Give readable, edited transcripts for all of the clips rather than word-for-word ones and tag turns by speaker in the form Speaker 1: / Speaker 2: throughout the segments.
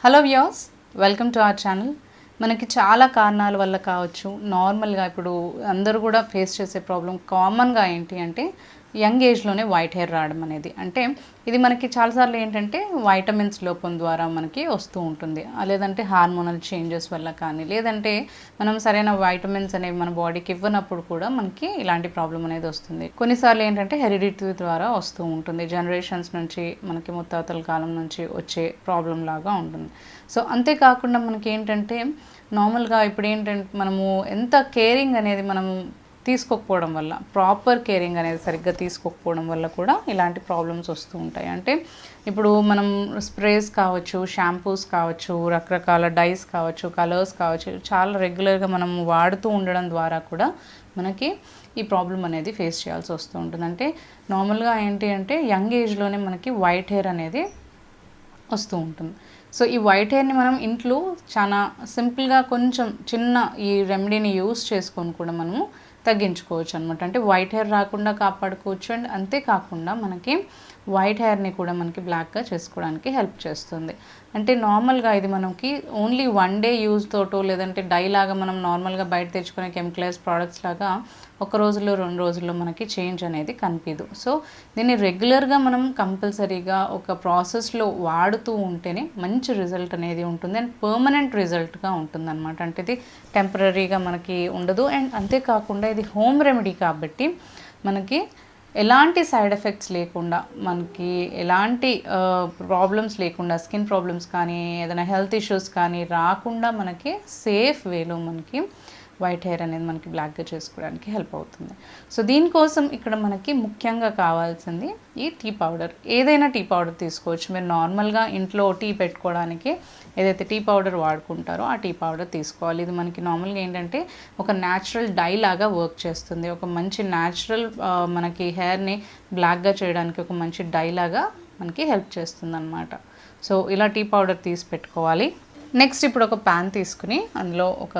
Speaker 1: Hello viewers, welcome to our channel. మనకి చాలా కారణాల వల్ల కావచ్చు, నార్మల్గా ఇప్పుడు అందరూ కూడా ఫేస్ చేసే ప్రాబ్లం కామన్గా ఏంటి అంటే యంగ్ ఏజ్లోనే వైట్ హెయిర్ రావడం అనేది. అంటే ఇది మనకి చాలాసార్లు ఏంటంటే వైటమిన్స్ లోపం ద్వారా మనకి వస్తూ ఉంటుంది, లేదంటే హార్మోనల్ చేంజెస్ వల్ల కానీ, లేదంటే మనం సరైన వైటమిన్స్ అనేవి మన బాడీకి ఇవ్వనప్పుడు కూడా మనకి ఇలాంటి ప్రాబ్లం అనేది వస్తుంది. కొన్నిసార్లు ఏంటంటే హెరిడిటీ ద్వారా వస్తూ ఉంటుంది, జనరేషన్స్ నుంచి మనకి ముత్తాతల కాలం నుంచి వచ్చే ప్రాబ్లం లాగా ఉంటుంది. సో అంతేకాకుండా మనకి ఏంటంటే నార్మల్గా ఇప్పుడు ఏంటంటే మనము ఎంత కేరింగ్ అనేది మనము తీసుకోకపోవడం వల్ల, ప్రాపర్ కేరింగ్ అనేది సరిగ్గా తీసుకోకపోవడం వల్ల కూడా ఇలాంటి ప్రాబ్లమ్స్ వస్తూ ఉంటాయి. అంటే ఇప్పుడు మనం స్ప్రేస్ కావచ్చు, షాంపూస్ కావచ్చు, రకరకాల డైస్ కావచ్చు, కలర్స్ కావచ్చు, చాలా రెగ్యులర్గా మనం వాడుతూ ఉండడం ద్వారా కూడా మనకి ఈ ప్రాబ్లం అనేది ఫేస్ చేయాల్సి వస్తూ ఉంటుంది. అంటే నార్మల్గా ఏంటి అంటే యంగ్ ఏజ్లోనే మనకి వైట్ హెయిర్ అనేది వస్తూ ఉంటుంది. సో ఈ వైట్ హెయిర్ని మనం ఇంట్లో చాలా సింపుల్గా కొంచెం చిన్న ఈ రెమెడీని యూస్ చేసుకొని కూడా మనము తగ్గించుకోవచ్చు అనమాట. అంటే వైట్ హెయిర్ రాకుండా కాపాడుకోవచ్చు. అండ్ అంతేకాకుండా మనకి వైట్ హెయిర్ని కూడా మనకి బ్లాక్గా చేసుకోవడానికి హెల్ప్ చేస్తుంది. అంటే నార్మల్గా ఇది మనకి ఓన్లీ వన్ డే యూజ్ తోటో, లేదంటే డై లాగా మనం నార్మల్గా బయట తెచ్చుకునే కెమికలైజ్ ప్రోడక్ట్స్ లాగా ఒక రోజులో 2 రోజుల్లో మనకి చేంజ్ అనేది కనిపించదు. సో దీన్ని రెగ్యులర్గా మనం కంపల్సరీగా ఒక ప్రాసెస్లో వాడుతూ ఉంటేనే మంచి రిజల్ట్ అనేది ఉంటుంది, అండ్ పర్మనెంట్ రిజల్ట్గా ఉంటుంది అనమాట. అంటే ఇది టెంపరీగా మనకి ఉండదు. అండ్ అంతేకాకుండా ఇది హోమ్ రెమెడీ కాబట్టి మనకి ఎలాంటి సైడ్ ఎఫెక్ట్స్ లేకుండా, మనకి ఎలాంటి ప్రాబ్లమ్స్ లేకుండా, స్కిన్ ప్రాబ్లమ్స్ కానీ ఏదైనా హెల్త్ ఇష్యూస్ కానీ రాకుండా మనకి సేఫ్ వేలో మనకి వైట్ హెయిర్ అనేది మనకి బ్లాక్గా చేసుకోవడానికి హెల్ప్ అవుతుంది. సో దీనికోసం ఇక్కడ మనకి ముఖ్యంగా కావాల్సింది ఈ టీ పౌడర్. ఏదైనా టీ పౌడర్ తీసుకోవచ్చు. మీరు నార్మల్గా ఇంట్లో టీ పెట్టుకోవడానికి ఏదైతే టీ పౌడర్ వాడుకుంటారో ఆ టీ పౌడర్ తీసుకోవాలి. ఇది మనకి నార్మల్గా ఏంటంటే ఒక న్యాచురల్ డై లాగా వర్క్ చేస్తుంది. ఒక మంచి న్యాచురల్ మనకి హెయిర్ని బ్లాక్గా చేయడానికి ఒక మంచి డై లాగా మనకి హెల్ప్ చేస్తుంది అనమాట. సో ఇలా టీ పౌడర్ తీసి పెట్టుకోవాలి. నెక్స్ట్ ఇప్పుడు ఒక ప్యాన్ తీసుకుని అందులో ఒక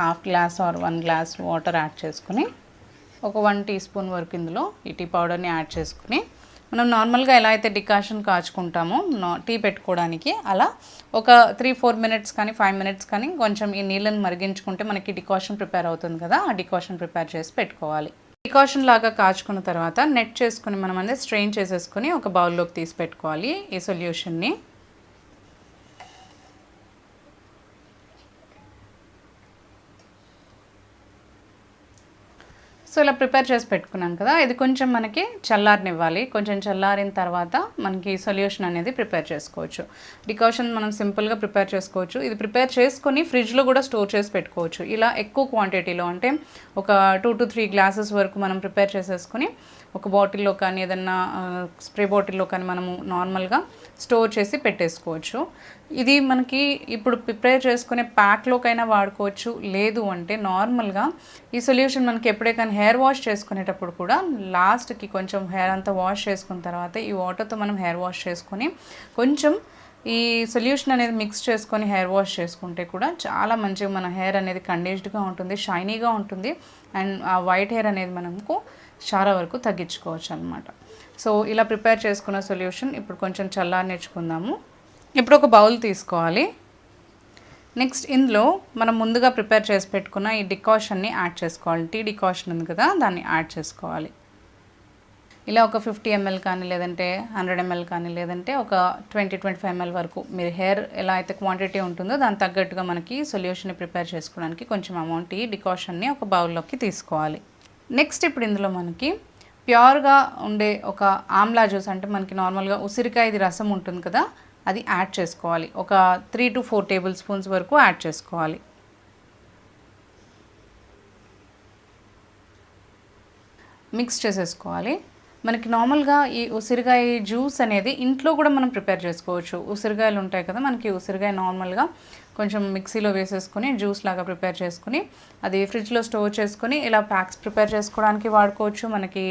Speaker 1: ½ glass are 1 glass water add చేసుకుని ఒక 1 టీ స్పూన్ వరకు ఇందులో ఈ టీ పౌడర్ని యాడ్ చేసుకుని మనం నార్మల్గా ఎలా అయితే డికాషన్ కాచుకుంటామో టీ పెట్టుకోవడానికి అలా ఒక 3-4 మినిట్స్ కానీ 5 మినిట్స్ కానీ కొంచెం ఈ నీళ్ళని మరిగించుకుంటే మనకి డికాషన్ ప్రిపేర్ అవుతుంది కదా, ఆ డికాషన్ ప్రిపేర్ చేసి పెట్టుకోవాలి. డికాషన్ లాగా కాచుకున్న తర్వాత నెట్ చేసుకుని మనం అనేది స్ట్రెయిన్ చేసేసుకుని ఒక బౌల్లోకి తీసి పెట్టుకోవాలి ఈ సొల్యూషన్ని. సో ఇలా ప్రిపేర్ చేసి పెట్టుకున్నాం కదా, ఇది కొంచెం మనకి చల్లారనివ్వాలి. కొంచెం చల్లారిన తర్వాత మనకి సొల్యూషన్ అనేది ప్రిపేర్ చేసుకోవచ్చు. డికాషన్ మనం సింపుల్గా ప్రిపేర్ చేసుకోవచ్చు. ఇది ప్రిపేర్ చేసుకొని ఫ్రిడ్జ్లో కూడా స్టోర్ చేసి పెట్టుకోవచ్చు. ఇలా ఎక్కువ క్వాంటిటీలో అంటే ఒక 2 to 3 గ్లాసెస్ వరకు మనం ప్రిపేర్ చేసేసుకొని ఒక బాటిల్లో కానీ ఏదన్నా స్ప్రే బాటిల్లో కానీ మనము నార్మల్గా స్టోర్ చేసి పెట్టేసుకోవచ్చు. ఇది మనకి ఇప్పుడు ప్రిపేర్ చేసుకునే ప్యాక్లోకైనా వాడుకోవచ్చు. లేదు అంటే నార్మల్గా ఈ సొల్యూషన్ మనకి ఎప్పుడే కానీ హెయిర్ వాష్ చేసుకునేటప్పుడు కూడా లాస్ట్కి కొంచెం హెయిర్ అంతా వాష్ చేసుకున్న తర్వాత ఈ వాటర్తో మనం హెయిర్ వాష్ చేసుకొని కొంచెం ఈ సొల్యూషన్ అనేది మిక్స్ చేసుకొని హెయిర్ వాష్ చేసుకుంటే కూడా చాలా మంచిగా మన హెయిర్ అనేది కండిషన్డ్గా ఉంటుంది, షైనీగా ఉంటుంది. అండ్ ఆ వైట్ హెయిర్ అనేది మనకు చాలా వరకు తగ్గించుకోవచ్చు అనమాట. సో ఇలా ప్రిపేర్ చేసుకున్న సొల్యూషన్ ఇప్పుడు కొంచెం చల్లారనిచ్చుకుందాము. ఇప్పుడు ఒక బౌల్ తీసుకోవాలి. నెక్స్ట్ ఇందులో మనం ముందుగా ప్రిపేర్ చేసి పెట్టుకున్న ఈ డికాషన్ని యాడ్ చేసుకోవాలి. టీ డికాషన్ ఉంది కదా, దాన్ని యాడ్ చేసుకోవాలి. ఇలా ఒక 50 ml కానీ, లేదంటే 100 ml కానీ, లేదంటే ఒక 20-25 ml వరకు మీరు హెయిర్ ఎలా అయితే క్వాంటిటీ ఉంటుందో దాని తగ్గట్టుగా మనకి సొల్యూషన్ని ప్రిపేర్ చేసుకోవడానికి కొంచెం అమౌంట్ ఈ డికాషన్ని ఒక బౌల్లోకి తీసుకోవాలి. నెక్స్ట్ ఇప్పుడు ఇందులో మనకి ప్యూర్గా ఉండే ఒక ఆమ్లా జ్యూస్, అంటే మనకి నార్మల్గా ఉసిరికాయది రసం ఉంటుంది కదా, అది యాడ్ చేసుకోవాలి. ఒక 3 to 4 టేబుల్ స్పూన్స్ వరకు యాడ్ చేసుకోవాలి. మిక్స్ చేసేసుకోవాలి. మనకి నార్మల్గా ఈ ఉసిరికాయ జ్యూస్ అనేది ఇంట్లో కూడా మనం ప్రిపేర్ చేసుకోవచ్చు. ఉసిరికాయలు ఉంటాయి కదా, మనకి ఉసిరికాయ నార్మల్గా కొంచెం మిక్సీలో వేసేసుకొని జ్యూస్ లాగా ప్రిపేర్ చేసుకుని అది ఫ్రిడ్జ్లో స్టోర్ చేసుకొని ఇలా ప్యాక్స్ ప్రిపేర్ చేసుకోవడానికి వాడుకోవచ్చు. మనకి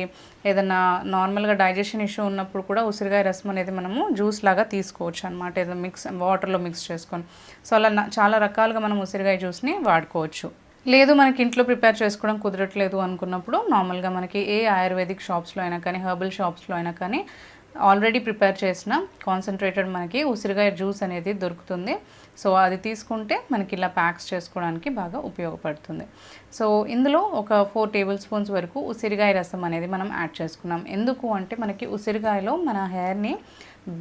Speaker 1: ఏదైనా నార్మల్గా డైజెషన్ ఇష్యూ ఉన్నప్పుడు కూడా ఉసిరికాయ రసం అనేది మనము జ్యూస్ లాగా తీసుకోవచ్చు అనమాట, ఏదో వాటర్లో మిక్స్ చేసుకొని. సో అలా చాలా రకాలుగా మనం ఉసిరికాయ జ్యూస్ని వాడుకోవచ్చు. లేదు మనకి ఇంట్లో ప్రిపేర్ చేసుకోవడం కుదరట్లేదు అనుకున్నప్పుడు నార్మల్గా మనకి ఏ ఆయుర్వేదిక్ షాప్స్లో అయినా కానీ, హెర్బల్ షాప్స్లో అయినా కానీ ఆల్రెడీ ప్రిపేర్ చేసిన కాన్సన్ట్రేటెడ్ మనకి ఉసిరికాయ జ్యూస్ అనేది దొరుకుతుంది. సో అది తీసుకుంటే మనకి ఇలా ప్యాక్స్ చేసుకోవడానికి బాగా ఉపయోగపడుతుంది. సో ఇందులో ఒక 4 టేబుల్ స్పూన్స్ వరకు ఉసిరికాయ రసం అనేది మనం యాడ్ చేసుకున్నాం. ఎందుకు అంటే మనకి ఉసిరికాయలో మన హెయిర్ని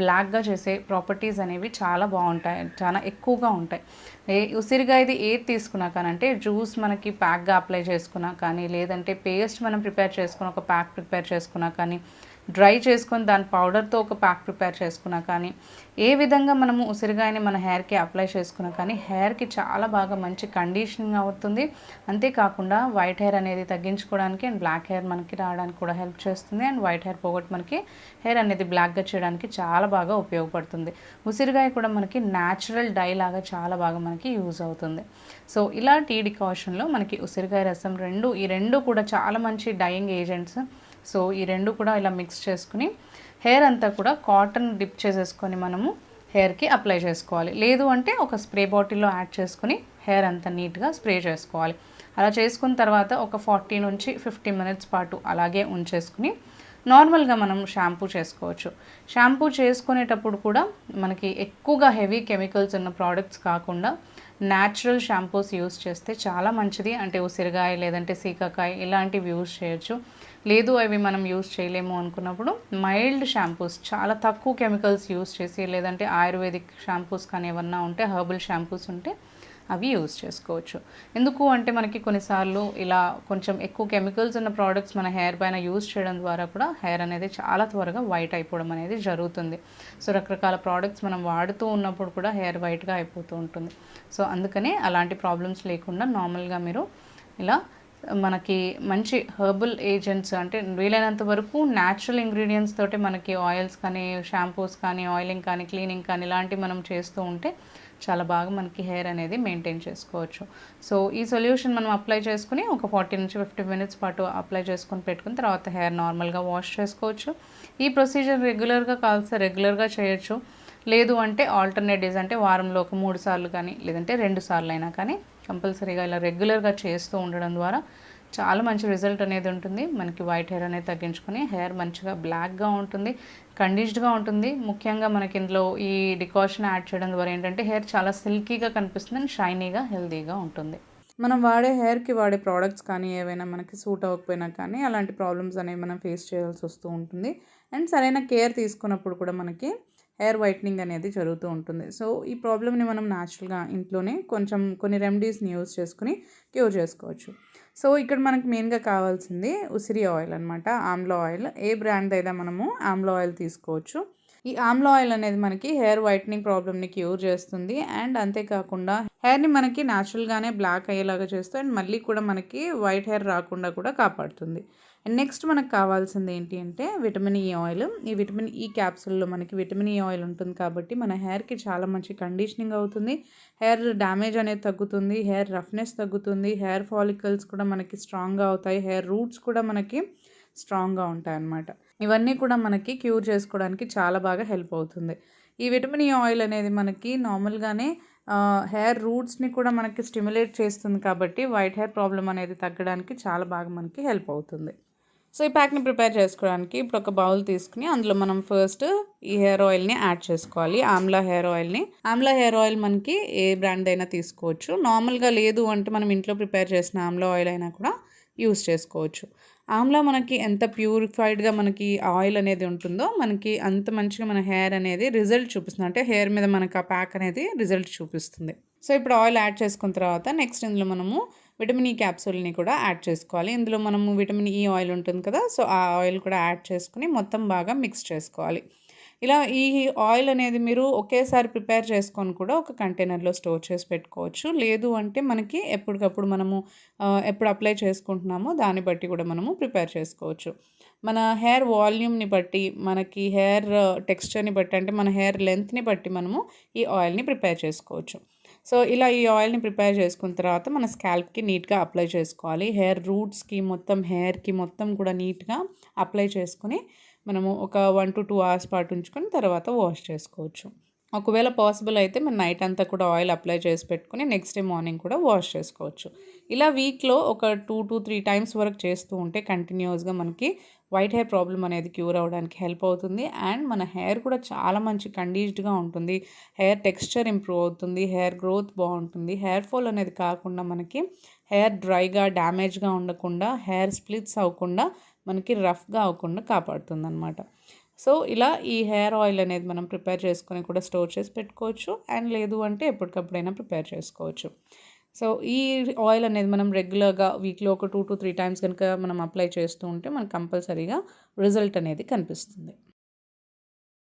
Speaker 1: బ్లాక్గా చేసే ప్రాపర్టీస్ అనేవి చాలా బాగుంటాయి, చాలా ఎక్కువగా ఉంటాయి. ఉసిరికాయది ఏది తీసుకున్నా కానీ, అంటే జ్యూస్ మనకి ప్యాక్గా అప్లై చేసుకున్నా కానీ, లేదంటే పేస్ట్ మనం ప్రిపేర్ చేసుకుని ఒక ప్యాక్ ప్రిపేర్ చేసుకున్నా కానీ, డ్రై చేసుకొని దాని పౌడర్తో ఒక ప్యాక్ ప్రిపేర్ చేసుకున్నా కానీ, ఏ విధంగా మనము ఉసిరికాయని మన హెయిర్కి అప్లై చేసుకున్నా కానీ హెయిర్కి చాలా బాగా మంచి కండిషనింగ్ అవుతుంది. అంతేకాకుండా వైట్ హెయిర్ అనేది తగ్గించుకోవడానికి అండ్ బ్లాక్ హెయిర్ మనకి రావడానికి కూడా హెల్ప్ చేస్తుంది. అండ్ వైట్ హెయిర్ పోగొట్టి మనకి హెయిర్ అనేది బ్లాక్గా చేయడానికి చాలా బాగా ఉపయోగపడుతుంది. ఉసిరికాయ కూడా మనకి న్యాచురల్ డై లాగా చాలా బాగా మనకి యూజ్ అవుతుంది. సో ఇలా టీ డికాషన్లో మనకి ఉసిరికాయ రసం ఈ రెండు కూడా చాలా మంచి డైయింగ్ ఏజెంట్స్. సో ఈ రెండు కూడా ఇలా మిక్స్ చేసుకుని హెయిర్ అంతా కూడా కాటన్ డిప్ చేసేసుకొని మనము హెయిర్కి అప్లై చేసుకోవాలి. లేదు అంటే ఒక స్ప్రే బాటిల్లో యాడ్ చేసుకుని హెయిర్ అంతా నీట్గా స్ప్రే చేసుకోవాలి. అలా చేసుకున్న తర్వాత ఒక 40 నుంచి 50 మినిట్స్ పాటు అలాగే ఉంచేసుకుని నార్మల్గా మనం షాంపూ చేసుకోవచ్చు. షాంపూ చేసుకునేటప్పుడు కూడా మనకి ఎక్కువగా హెవీ కెమికల్స్ ఉన్న ప్రోడక్ట్స్ కాకుండా న్యాచురల్ షాంపూస్ యూస్ చేస్తే చాలా మంచిది. అంటే ఉసిరికాయ లేదంటే సీకాకాయ ఇలాంటివి యూస్ చేయొచ్చు. లేదు అవి మనం యూస్ చేయలేము అనుకున్నప్పుడు మైల్డ్ షాంపూస్ చాలా తక్కువ కెమికల్స్ యూస్ చేసి, లేదంటే ఆయుర్వేదిక్ షాంపూస్ కానీ ఏమన్నా ఉంటే, హెర్బల్ షాంపూస్ ఉంటే అవి యూస్ చేసుకోవచ్చు. ఎందుకు అంటే మనకి కొన్నిసార్లు ఇలా కొంచెం ఎక్కువ కెమికల్స్ ఉన్న ప్రోడక్ట్స్ మన హెయిర్ పైన యూస్ చేయడం ద్వారా కూడా హెయిర్ అనేది చాలా త్వరగా వైట్ అయిపోవడం అనేది జరుగుతుంది. సో రకరకాల ప్రోడక్ట్స్ మనం వాడుతూ ఉన్నప్పుడు కూడా హెయిర్ వైట్గా అయిపోతూ ఉంటుంది. సో అందుకనే అలాంటి ప్రాబ్లమ్స్ లేకుండా నార్మల్గా మీరు ఇలా మనకి మంచి హెర్బల్ ఏజెంట్స్, అంటే వీలైనంత వరకు న్యాచురల్ ఇంగ్రీడియంట్స్ తోటి మనకి ఆయిల్స్ కానీ, షాంపూస్ కానీ, ఆయిలింగ్ కానీ, క్లీనింగ్ కానీ ఇలాంటివి మనం చేస్తూ ఉంటే చాలా బాగా మనకి హెయిర్ అనేది మెయింటైన్ చేసుకోవచ్చు. సో ఈ సొల్యూషన్ మనం అప్లై చేసుకుని ఒక 40 నుంచి 50 మినిట్స్ పాటు అప్లై చేసుకొని పెట్టుకుని తర్వాత హెయిర్ నార్మల్గా వాష్ చేసుకోవచ్చు. ఈ ప్రొసీజర్ రెగ్యులర్గా కావాల్సి రెగ్యులర్గా చేయొచ్చు. లేదు అంటే ఆల్టర్నేట్ డేస్, అంటే వారంలో ఒక 3 సార్లు కానీ లేదంటే 2 సార్లు అయినా కానీ కంపల్సరీగా ఇలా రెగ్యులర్గా చేస్తూ ఉండడం ద్వారా చాలా మంచి రిజల్ట్ అనేది ఉంటుంది. మనకి వైట్ హెయిర్ అనేది తగ్గించుకొని హెయిర్ మంచిగా బ్లాక్గా ఉంటుంది, కండిషన్డ్గా ఉంటుంది. ముఖ్యంగా మనకి ఇందులో ఈ డికాషన్ యాడ్ చేయడం ద్వారా ఏంటంటే హెయిర్ చాలా సిల్కీగా కనిపిస్తుంది అండ్ షైనీగా, హెల్తీగా ఉంటుంది. మనం హెయిర్కి వాడే ప్రోడక్ట్స్ కానీ ఏవైనా మనకి సూట్ అవ్వకపోయినా కానీ అలాంటి ప్రాబ్లమ్స్ అనేవి మనం ఫేస్ చేయాల్సి వస్తూ ఉంటుంది. అండ్ సరైన కేర్ తీసుకున్నప్పుడు కూడా మనకి హెయిర్ వైట్నింగ్ అనేది జరుగుతూ ఉంటుంది. సో ఈ ప్రాబ్లమ్ని మనం న్యాచురల్గా ఇంట్లోనే కొన్ని రెమెడీస్ని యూజ్ చేసుకుని క్యూర్ చేసుకోవచ్చు. సో ఇక్కడ మనకి మెయిన్గా కావాల్సింది ఉసిరి ఆయిల్ అనమాట, ఆమ్లా ఆయిల్. ఏ బ్రాండ్ అయినా మనము ఆమ్లా ఆయిల్ తీసుకోవచ్చు. ఈ ఆమ్లా ఆయిల్ అనేది మనకి హెయిర్ వైట్నింగ్ ప్రాబ్లమ్ని క్యూర్ చేస్తుంది. అండ్ అంతేకాకుండా హెయిర్ని మనకి న్యాచురల్గానే బ్లాక్ అయ్యేలాగా చేస్తుంది. అండ్ మళ్ళీ కూడా మనకి వైట్ హెయిర్ రాకుండా కూడా కాపాడుతుంది. అండ్ నెక్స్ట్ మనకు కావాల్సింది ఏంటి అంటే విటమిన్ ఈ ఆయిల్. ఈ విటమిన్ ఈ క్యాప్సూల్లో మనకి విటమిన్ ఈ ఆయిల్ ఉంటుంది కాబట్టి మన హెయిర్కి చాలా మంచి కండిషనింగ్ అవుతుంది. హెయిర్ డ్యామేజ్ అనేది తగ్గుతుంది, హెయిర్ రఫ్నెస్ తగ్గుతుంది, హెయిర్ ఫాలికల్స్ కూడా మనకి స్ట్రాంగ్గా అవుతాయి, హెయిర్ రూట్స్ కూడా మనకి స్ట్రాంగ్గా ఉంటాయి అన్నమాట. ఇవన్నీ కూడా మనకి క్యూర్ చేసుకోవడానికి చాలా బాగా హెల్ప్ అవుతుంది. ఈ విటమిన్ ఈ ఆయిల్ అనేది మనకి నార్మల్గానే హెయిర్ రూట్స్ని కూడా మనకి స్టిమ్యులేట్ చేస్తుంది కాబట్టి వైట్ హెయిర్ ప్రాబ్లం అనేది తగ్గడానికి చాలా బాగా మనకి హెల్ప్ అవుతుంది. సో ఈ ప్యాక్ని ప్రిపేర్ చేసుకోవడానికి ఇప్పుడు ఒక బౌల్ తీసుకుని అందులో మనం ఫస్ట్ ఈ హెయిర్ ఆయిల్ని యాడ్ చేసుకోవాలి. ఆమ్లా హెయిర్ ఆయిల్ని. ఆమ్లా హెయిర్ ఆయిల్ మనకి ఏ బ్రాండ్ అయినా తీసుకోవచ్చు. నార్మల్గా లేదు అంటే మనం ఇంట్లో ప్రిపేర్ చేసిన ఆమ్లా ఆయిల్ అయినా కూడా యూస్ చేసుకోవచ్చు. ఆమ్లా మనకి ఎంత ప్యూరిఫైడ్గా మనకి ఆయిల్ అనేది ఉంటుందో మనకి అంత మంచిగా మన హెయిర్ అనేది రిజల్ట్ చూపిస్తుంది. అంటే హెయిర్ మీద మనకి ఆ ప్యాక్ అనేది రిజల్ట్ చూపిస్తుంది. సో ఇప్పుడు ఆయిల్ యాడ్ చేసుకున్న తర్వాత నెక్స్ట్ ఇందులో మనము విటమిన్ ఈ క్యాప్సూల్ని కూడా యాడ్ చేసుకోవాలి. ఇందులో మనము విటమిన్ ఈ ఆయిల్ ఉంటుంది కదా, సో ఆ ఆయిల్ కూడా యాడ్ చేసుకుని మొత్తం బాగా మిక్స్ చేసుకోవాలి. ఇలా ఈ ఆయిల్ అనేది మీరు ఒకేసారి ప్రిపేర్ చేసుకొని కూడా ఒక కంటైనర్లో స్టోర్ చేసి పెట్టుకోవచ్చు. లేదు అంటే మనకి ఎప్పటికప్పుడు మనము ఎప్పుడు అప్లై చేసుకుంటున్నామో దాన్ని బట్టి కూడా మనము ప్రిపేర్ చేసుకోవచ్చు. మన హెయిర్ వాల్యూమ్ని బట్టి, మనకి హెయిర్ టెక్స్చర్ని బట్టి, అంటే మన హెయిర్ లెంత్ని బట్టి మనము ఈ ఆయిల్ని ప్రిపేర్ చేసుకోవచ్చు. సో ఇలా ఈ ఆయిల్ని ప్రిపేర్ చేసుకున్న తర్వాత మన స్కాల్ప్కి నీట్గా అప్లై చేసుకోవాలి. హెయిర్ రూట్స్కి మొత్తం హెయిర్కి మొత్తం కూడా నీట్గా అప్లై చేసుకుని మనము ఒక 1 to 2 hours పాటు ఉంచుకొని తర్వాత వాష్ చేసుకోవచ్చు. ఒకవేళ పాసిబుల్ అయితే మీరు నైట్ అంతా కూడా ఆయిల్ అప్లై చేసి పెట్టుకుని నెక్స్ట్ డే మార్నింగ్ కూడా వాష్ చేసుకోవచ్చు. ఇలా వీక్లో ఒక 2 to 3 times వరకు చేస్తూ ఉంటే కంటిన్యూస్గా మనకి వైట్ హెయిర్ ప్రాబ్లమ్ అనేది క్యూర్ అవ్వడానికి హెల్ప్ అవుతుంది. అండ్ మన హెయిర్ కూడా చాలా మంచి కండీష్డ్గా ఉంటుంది. హెయిర్ టెక్స్చర్ ఇంప్రూవ్ అవుతుంది. హెయిర్ గ్రోత్ బాగుంటుంది. హెయిర్ ఫాల్ అనేది కాకుండా మనకి హెయిర్ డ్రైగా డ్యామేజ్గా ఉండకుండా, హెయిర్ స్ప్లిట్స్ అవ్వకుండా, మనకి రఫ్గా అవ్వకుండా కాపాడుతుంది అనమాట. సో ఇలా ఈ హెయిర్ ఆయిల్ అనేది మనం ప్రిపేర్ చేసుకొని కూడా స్టోర్ చేసి పెట్టుకోవచ్చు. అండ్ లేదు అంటే ఎప్పటికప్పుడైనా ప్రిపేర్ చేసుకోవచ్చు. సో ఈ ఆయిల్ అనేది మనం రెగ్యులర్గా వీక్లో ఒక 2 to 3 టైమ్స్ కనుక మనం అప్లై చేస్తూ ఉంటే మనకు కంపల్సరీగా రిజల్ట్ అనేది కనిపిస్తుంది.